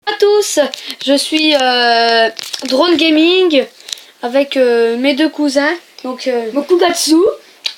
À tous, je suis Drone Gaming avec mes deux cousins, donc Mokugatsu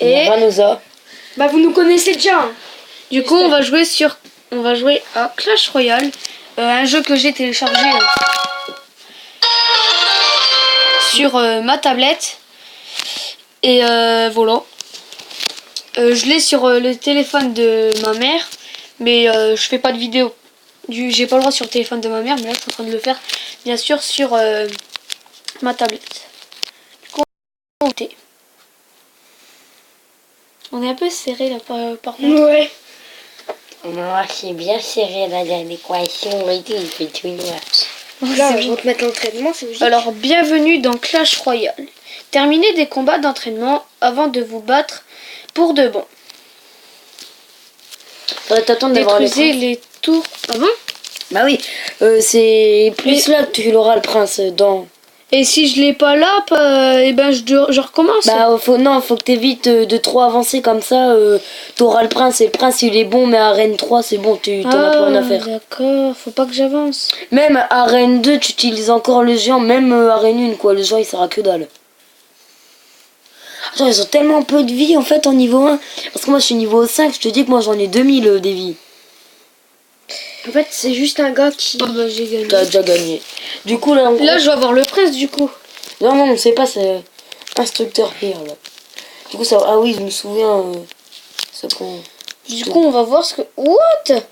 et Ranoza. Bah vous nous connaissez déjà. Hein. du coup on va jouer à Clash Royale, un jeu que j'ai téléchargé sur ma tablette et voilà. Je l'ai sur le téléphone de ma mère, mais je fais pas de vidéo. J'ai pas le droit sur le téléphone de ma mère, mais là je suis en train de le faire bien sûr sur ma tablette. Du coup, on est un peu serré là par contre. Ouais. Moi, c'est bien serré là, dans l'équation et tout, il fait tout noir. Là, C'est je bon. vais te mettre l'entraînement, c'est logique. Alors, bienvenue dans Clash Royale. Terminez des combats d'entraînement avant de vous battre pour de bon. Faudrait t'attendre d'avoir le Détruisez prince. les tours. Ah bon? Bah oui, c'est plus là que tu l'auras le prince dans. Et si je l'ai pas là, et ben je recommence. Bah faut que t'évites de trop avancer comme ça. T'auras le prince et le prince il est bon, mais à Reine 3 c'est bon, t'auras plus rien à faire. D'accord, faut pas que j'avance. Même à Reine 2 tu utilises encore le géant, même à Reine 1 quoi, le géant il sert à que dalle. Attends, ils ont tellement peu de vie en fait en niveau 1. Parce que moi je suis niveau 5, je te dis que moi j'en ai 2000 des vies. En fait, c'est juste un gars qui... Oh bah j'ai gagné. T'as déjà gagné. Du coup là, Là je vais avoir le prince du coup. non, c'est pas, c'est instructeur here là. Du coup ça, ah oui je me souviens. Ça prend. Du coup on va voir ce que... What?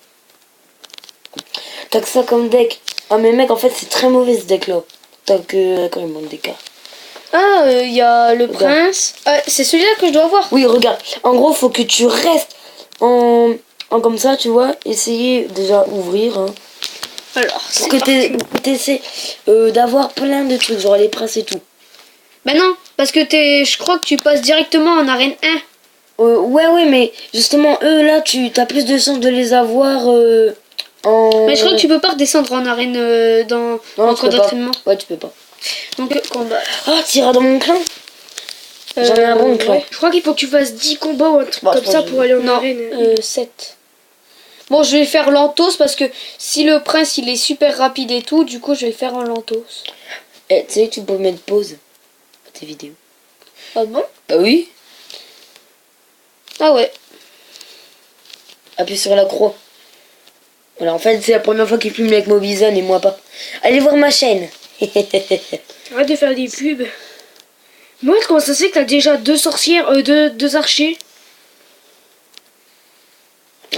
T'as que ça comme deck. Ah mais mec en fait c'est très mauvais ce deck là. T'as que quand il manque des cartes. Ah, il y a le Regarde. prince. C'est celui-là que je dois avoir. Oui regarde. En gros faut que tu restes en comme ça tu vois. Essayer déjà ouvrir. Hein. Alors, Pour c'est que parti. t'essaies d'avoir plein de trucs genre les princes et tout. Bah non, parce que je crois que tu passes directement en arène 1. Ouais mais justement eux là t'as plus de chances de les avoir en. Mais je crois que tu peux pas redescendre en arène dans Non, en tu camp peux pas. d'entraînement. Ouais tu peux pas. Donc combat. Ah t'iras dans mon clan. J'en ai un bon clan. ouais. Je crois qu'il faut que tu fasses 10 combats ou un truc Bah, comme je ça pense pour aller en Non, arène. 7. Bon, je vais faire lentos parce que si le prince il est super rapide et tout, du coup je vais le faire en lentos. Eh, tu sais que tu peux mettre pause à tes vidéos. Ah bon? Bah oui. Ah ouais. Appuie sur la croix. Voilà, en fait, c'est la première fois qu'il filme avec Mobizone et moi pas. Allez voir ma chaîne. Arrête de faire des pubs. Moi, comment ça se fait que t'as déjà 2 sorcières, deux archers?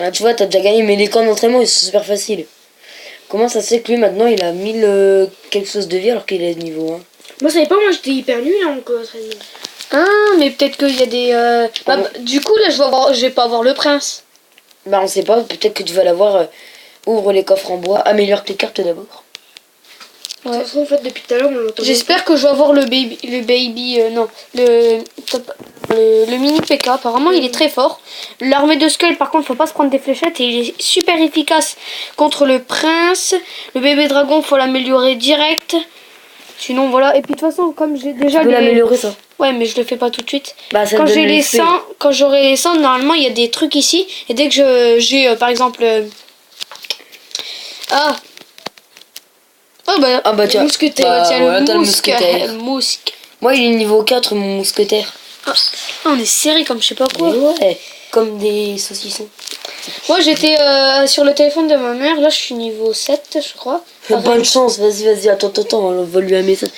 Ah, tu vois, t'as déjà gagné, mais les camps d'entraînement, ils sont super faciles. Comment ça se fait que lui, maintenant, il a 1000 quelque chose de vie alors qu'il est niveau 1? Moi, je savais pas, moi j'étais hyper nul en entraînement. Ah, mais peut-être qu'il y a des... Ah bon. du coup là je vais pas avoir le prince. Bah, on sait pas, peut-être que tu vas l'avoir. Ouvre les coffres en bois, améliore tes cartes d'abord. De toute façon, en fait, depuis tout à l'heure, on l'entend. J'espère que je vais avoir le mini PK. Apparemment, il est très fort. L'armée de Skull, par contre, faut pas se prendre des fléchettes et il est super efficace contre le prince. Le bébé dragon, faut l'améliorer direct. Sinon, voilà. Et puis, de toute façon, comme j'ai déjà Tu peux l'améliorer ça. Ouais, mais je le fais pas tout de suite. Bah, ça Quand te donne j'ai les l'XP. 100, quand j'aurai les 100, normalement, il y a des trucs ici. Et dès que j'ai, par exemple... Oh bah, Ah bah tiens. mousquetaire, Bah, tiens, voilà, t'as le le mousque. mousquetaire. Mousque. Moi, il est niveau 4, mon mousquetaire. Ah, on est serré comme je sais pas quoi. Mais ouais, comme des saucissons. Moi j'étais sur le téléphone de ma mère, là je suis niveau 7 je crois. Bonne chance, vas-y, attends, on va lui un message.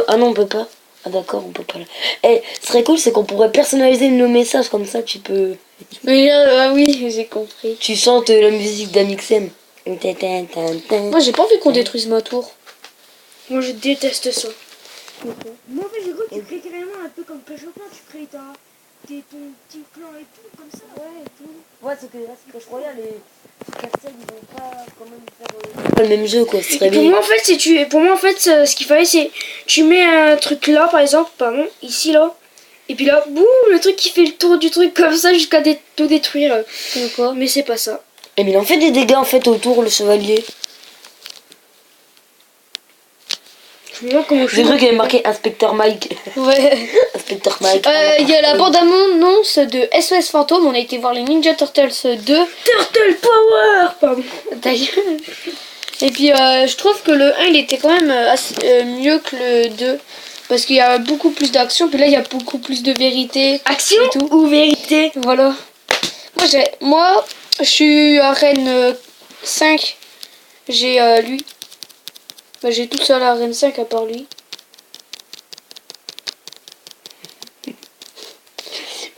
Ah non, on peut pas. Ah d'accord, on peut pas là. Eh, ce serait cool, c'est qu'on pourrait personnaliser nos messages comme ça, tu peux. Mais ah oui, j'ai compris. Tu chantes la musique d'Amixem. Moi j'ai pas envie qu'on détruise ma tour. Moi, je déteste ça. Moi, en fait, j'ai cru que tu créais carrément un peu comme Clash of Clans, tu crées ton petit clan et tout, comme ça. Ouais, et tout. Ouais, c'est que là, c'est Clash Royale, les castels, ils vont pas quand même faire pas le même jeu, quoi. Ce serait Et pour bien. moi, en fait, ce qu'il fallait, c'est tu mets un truc là, par exemple, pardon, ici là, et puis là, boum, le truc qui fait le tour du truc comme ça jusqu'à tout détruire. Quoi? Mais c'est pas ça. Eh, mais il en fait des dégâts en fait autour, le chevalier. Moi, comment je J'ai fais cru qu'il y avait marqué Inspecteur Mike. Ouais. Inspecteur Mike. Il y a la bande-annonce de SOS Fantôme, on a été voir les Ninja Turtles 2. Turtle Power, pardon. D'ailleurs. Et puis je trouve que le 1 il était quand même mieux que le 2. Parce qu'il y a beaucoup plus d'action, puis là il y a beaucoup plus de vérité. Action et tout. ou vérité? Voilà. Moi je suis arène 5. J'ai lui. Bah, j'ai tout seul à arène 5 à part lui.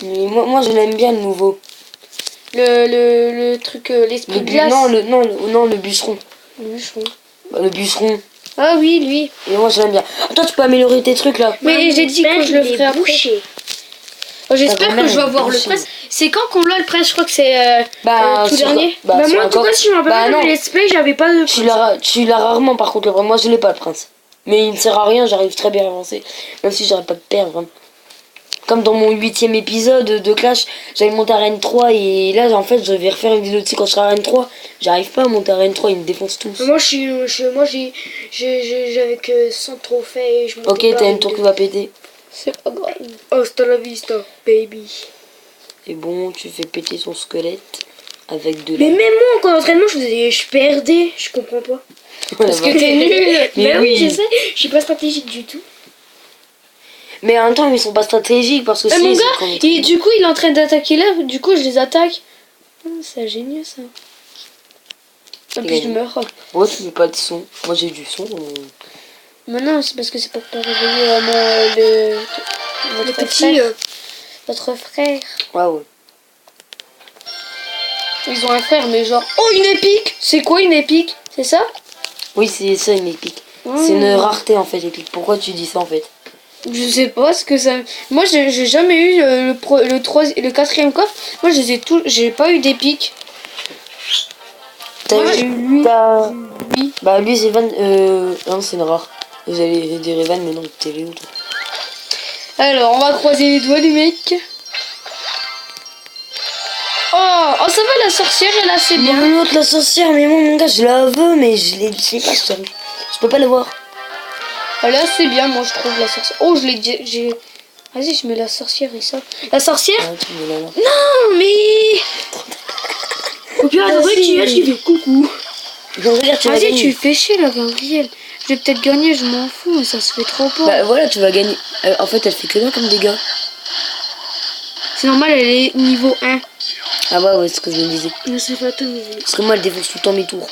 Mais moi je l'aime bien le nouveau. Le truc, l'esprit de glace. Non, le bûcheron. Le bûcheron. Bah, le bûcheron. Ah oui, lui. Et moi je l'aime bien. Toi tu peux améliorer tes trucs là. Mais j'ai dit que je le ferai après. Bouché. Oh, j'espère Ta grand-mère que je vais est avoir le bouchée. prince. C'est quand qu'on l'a le prince? Je crois que c'est tout sur- dernier. Bah, sur moi, en tout encore- cas, si je me rappelle Bah, pas non. de let's play, j'avais pas de. Tu l'as rarement par contre le prince. Moi je l'ai pas le prince. Mais il ne sert à rien, j'arrive très bien à avancer. Même si j'arrive pas de perdre. Hein. Comme dans mon 8ème épisode de Clash, j'avais monté à Arène 3 et là en fait je vais refaire une vidéo dessus quand je serai à Arène 3. J'arrive pas à monter à Arène 3, ils me défoncent tous. Moi, j'avais que 100 trophées. Je Ok, t'as une tour qui va péter. C'est pas grave. Hasta la vista, baby. C'est bon, tu fais péter son squelette avec de Mais la... même moi, en entraînement, je perdais. Je comprends pas. Parce Que t'es nul. Mais Bah oui, oui. je sais. Je suis pas stratégique du tout. Mais en même temps, ils sont pas stratégiques parce que si... Mon ils gars, sont comme- du coup, il est en train d'attaquer là. Du coup, je les attaque. C'est génial ça. Et puis je meurs. Ouais, tu fais pas de son. Moi j'ai du son. Maintenant, c'est parce que c'est pour pas réveiller Le votre petit. frère. Votre frère. Ouais. Ils ont un frère, mais genre. Oh, une épique! C'est quoi une épique? C'est ça? Oui, c'est ça une épique. C'est une rareté en fait, épique. Pourquoi tu dis ça en fait? Je sais pas ce que ça. Moi, j'ai jamais eu le quatrième coffre. Moi, je les ai tous. J'ai pas eu d'épique. T'as Moi, j'ai eu lui. lui. Bah lui c'est Van. Non, c'est une rare. Vous allez dire Evan, mais non, t'es Léo toi. Alors, on va croiser les doigts, les mecs. Oh, ça va, la sorcière, elle a assez bien. Mais l'autre la sorcière, mais moi mon gars, je la veux, mais je sais pas, je peux pas la voir. Elle est assez bien, moi, je trouve, la sorcière. Oh, j'ai. Vas-y, je mets la sorcière et ça. La sorcière? Ah, tu me l'as là. Non, mais. Au pire, attendez, tu fais coucou. Non, regarde, tu vas Vas-y, gagner. tu fais chier, la Gabrielle. Je vais peut-être gagner, je m'en fous, mais ça se fait trop pas. Bah voilà, tu vas gagner. En fait, elle fait que là comme dégâts. C'est normal, elle est niveau 1. Ah ouais, c'est ce que je me disais. Ne sais pas tout. Parce que moi, elle défonce tout le temps mes tours.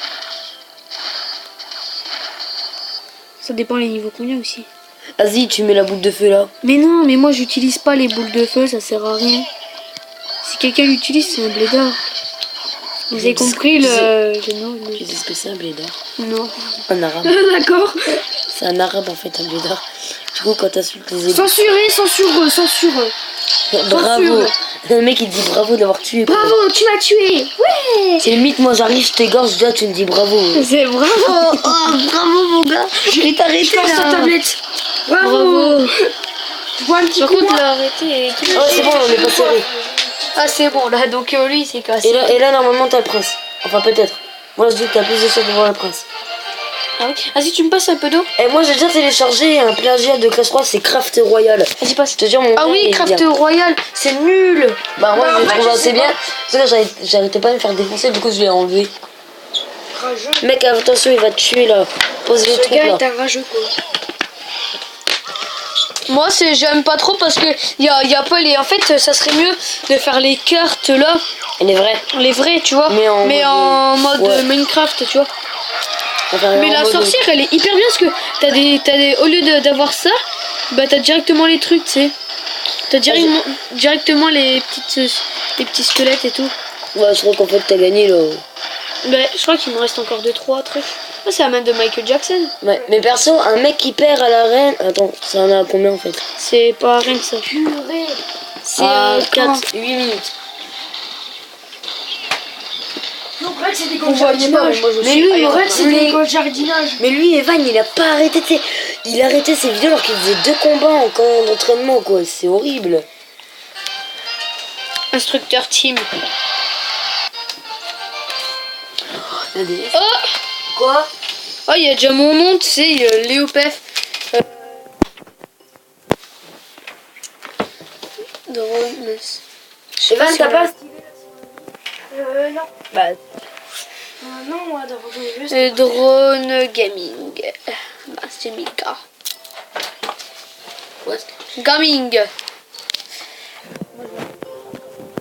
Ça dépend les niveaux qu'on a aussi. Vas-y, tu mets la boule de feu là. Mais non, mais moi j'utilise pas les boules de feu, ça sert à rien. Si quelqu'un l'utilise, c'est un blédard. Vous avez compris le nom? Tu sais ce que c'est un blédard? Non. Un arabe. D'accord. C'est un arabe en fait, un blédard. Du coup, quand t'insultes les Censuré, censureux. bravo. Le mec il dit bravo d'avoir tué. quoi. Bravo, tu m'as tué. Ouais. C'est limite, moi j'arrive, je t'égorge, déjà tu me dis bravo. C'est bravo. Oh, bravo mon gars. Je vais t'arrêter Je passe ta là. tablette. Bravo. Bravo. Je vois un petit Par coup. contre, moi. l'a arrêté. Oh, c'est bon, on est pas serré. Ah, c'est bon, là, donc lui, c'est cassé. Et là, normalement, t'as le prince. Enfin, peut-être. Moi, je dis que t'as plus de chances de voir le prince. Ah oui. Vas-y, tu me passes un peu d'eau? Et moi, j'ai déjà téléchargé un plagiat de Clash Royale, c'est Craft Royal. Vas-y, passe. Je te jure, mon Ah gars, il oui, est Craft bien. Royal, c'est nul. Bah, moi, Bah, je en le fait, trouve je assez sais bien. pas. Parce que j'arrêtais pas de me faire défoncer, du coup, je l'ai enlevé. Rageux. Mec, attention, il va te tuer là. Pose les Ce trucs gars là. est un rageux quoi. Moi, j'aime pas trop parce que y a pas les. En fait, ça serait mieux de faire les cartes là, Il est vrai. les vraies, tu vois. Mais en mode ouais. Minecraft, tu vois. Enfin, Mais en la mode- sorcière, elle est hyper bien parce que t'as des. Au lieu d'avoir ça, bah t'as directement les trucs, tu sais. T'as directement les petits squelettes et tout. Ouais, je crois qu'en fait, t'as gagné là. Bah, je crois qu'il me reste encore 2-3 trucs. Ah, c'est la main de Michael Jackson. Ouais, mais perso, un mec qui perd à l'arène. Attends, ça en a combien en fait? C'est pas rien que ça. Purée. C'est 4, 8 minutes. Donc Red c'est des On voit pas, mais moi je Mais suis lui, ailleurs. Red, C'est des écoles jardinage. Mais lui, Evan, il a pas arrêté, tu sais. Il a arrêté ses vidéos alors qu'il faisait 2 combats en camp d'entraînement, quoi. C'est horrible. Instructeur team. ADF. Oh! Quoi? Oh, il y a déjà mon nom, tu sais, Léopef. Evan, t'as pas... Non. Bah... Non, moi, d'abord, j'en ai vu. Le drone gaming. Bah, c'est Milka. What? Gaming.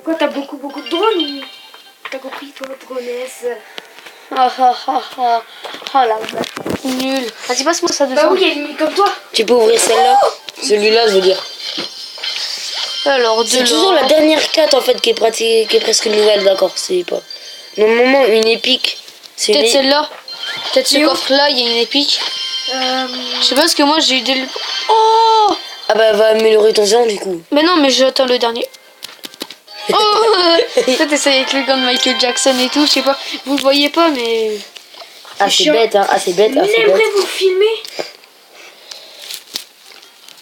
Quoi, t'as beaucoup de drones? T'as compris, toi, dronesse? Ah ah ah ah. Ah la vache. Nul. Vas-y, passe-moi ça Bah devant. oui, il y a une comme toi. Tu peux ouvrir celle-là? Celui-là, je veux dire. Alors, C'est toujours la dernière carte en fait qui est presque nouvelle, d'accord? C'est pas. Normalement, une épique. C'est Peut-être une... celle-là. Peut-être ce Et où coffre-là, il y a une épique. Euh... Je sais pas parce que moi j'ai eu des. Oh! Ah bah, va améliorer ton géant du coup. Mais non, mais j'attends le dernier. Oh! Toi, t'essayes avec le gant de Michael Jackson et tout, je sais pas. Vous le voyez pas, mais. Ah, c'est chiant. bête, hein. Ah, c'est bête. Ah, c'est bête. N'aimerez-vous filmer?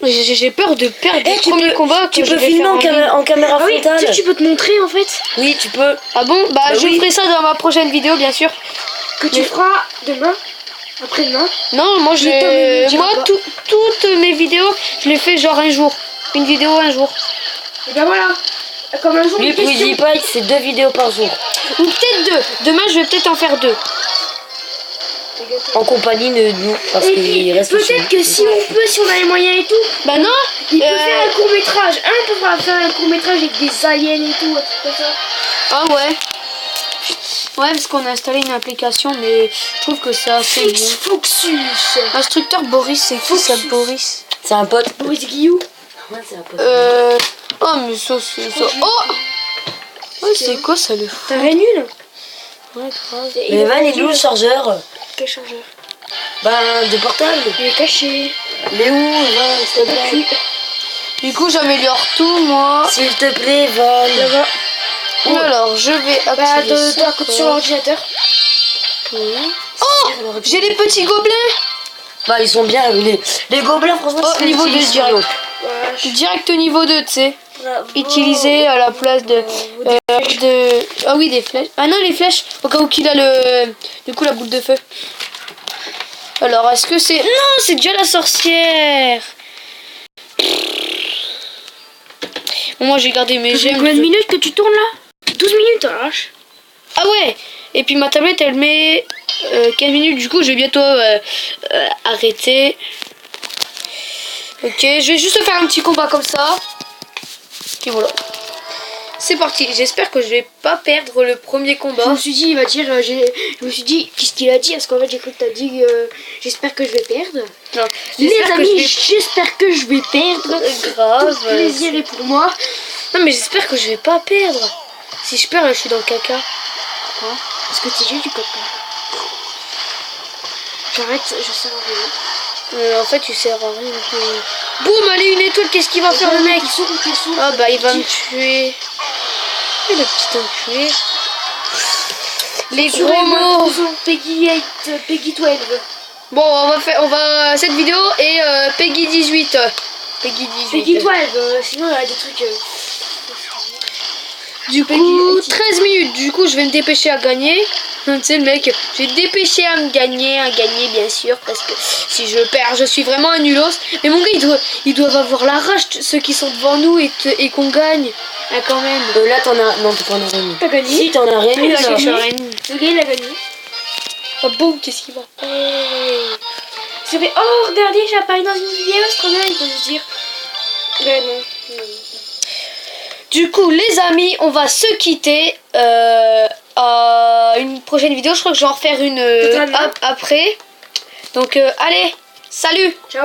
J'ai peur de perdre Eh, le premier combat que tu je peux vais filmer faire en ligne. en caméra Ah oui, frontale. tu sais, tu peux te montrer en fait Oui, tu peux. Ah bon? Bah, Bah je oui. ferai ça dans ma prochaine vidéo, bien sûr. que tu feras demain, après-demain. Non, moi, Mais toi, mais ne moi diras pas. toutes mes vidéos, je les fais genre un jour. Une vidéo un jour. Et ben voilà, comme un jour Lui, une question. PewDiePie, c'est 2 vidéos par jour. Ou peut-être 2. Demain, je vais peut-être en faire 2. En compagnie de nous. Parce Et qu'il puis, reste chez peut-être nous. que si on peut, si on a les moyens et tout, Bah non, il peut faire un court métrage. Un peut faire un court métrage avec des aliens et tout, un truc comme ça. Ah ouais. Ouais, parce qu'on a installé une application, mais je trouve que c'est assez Fix bien. Fluxus. Instructeur Boris, c'est qui ça, Focus. Boris? C'est un pote. Boris Guillou. Ouais, c'est un pote. Oh, mais ça, c'est ça. Oh! Ouais, c'est quoi ça, le fou? T'as rien nul. Ouais, grave. Mais Van, il est où le chargeur? Quel chargeur? Ben, de portable. Il est caché. Il est où, Van, s'il te plaît? Du coup, j'améliore tout, moi. S'il te plaît, Van. Là-bas. Alors, je vais Bah, activer ça. à côté sur l'ordinateur. Oui. Oh! J'ai les petits gobelins! Bah, ils sont bien, les gobelins, franchement, Oh, c'est niveau c'est 2 ici, direct. donc. Ouais, Direct au niveau 2, tu sais. bravo. Utilisé à la place de... Ah oui, des flèches. Ah non, les flèches, au cas où qu'il a le... Du coup, la boule de feu. Alors, est-ce que c'est... Non, c'est déjà la sorcière. Bon, moi, j'ai gardé mes Ça fait gemmes. combien de minutes que tu tournes là? 12 minutes, oh la vache. Ah ouais. Et puis ma tablette, elle met 15 minutes. Du coup, je vais bientôt arrêter. Ok, je vais juste faire un petit combat comme ça. Et voilà. C'est parti. J'espère que je vais pas perdre le premier Je combat. me suis dit, il va dire, je me suis dit, qu'est-ce qu'il a dit? Parce qu'en fait, j'ai cru que t'as dit, j'espère que je vais perdre. Non, Les j'espère que amis, je j'espère que je vais perdre. vais... Grave. Tout plaisir est pour moi. Non, mais j'espère que je vais pas perdre. Si je perds, là, je suis dans le caca. Quoi? Parce que t'es juste du coca. J'arrête, je sers à rien. En fait, tu sers à rien. Boum, allez, une étoile. Qu'est-ce qu'il va faire, le mec? Ah bah, il va me tuer. Et le petit enculé. Les gros mots. Peggy 8, Peggy 12. Bon, on va cette vidéo est Peggy 18. Peggy 18. Peggy 12, sinon il y a des trucs. Du Peggy coup, 18. 13 minutes. Du coup, je vais me dépêcher à gagner. Tu sais, le mec, je vais me dépêcher à gagner, bien sûr, parce que si je perds, je suis vraiment un nulos. Mais mon gars, ils doivent avoir la rage, ceux qui sont devant nous, et qu'on gagne. Ah, quand même. Là, t'en as... Non, t'en as rien mis. T'as gagné? Si, t'en as rien mis, Il a là. gagné. Je rien. Le gars il a gagné. Oh, boum, qu'est-ce qu'il va? C'est fait, oh regardez, j'ai apparu dans une vidéo, c'est trop bien, il peut se dire. Mais non. Du coup, les amis, on va se quitter. À une prochaine vidéo, je crois que je vais en refaire une Totalement. après. Donc, allez, salut! Ciao.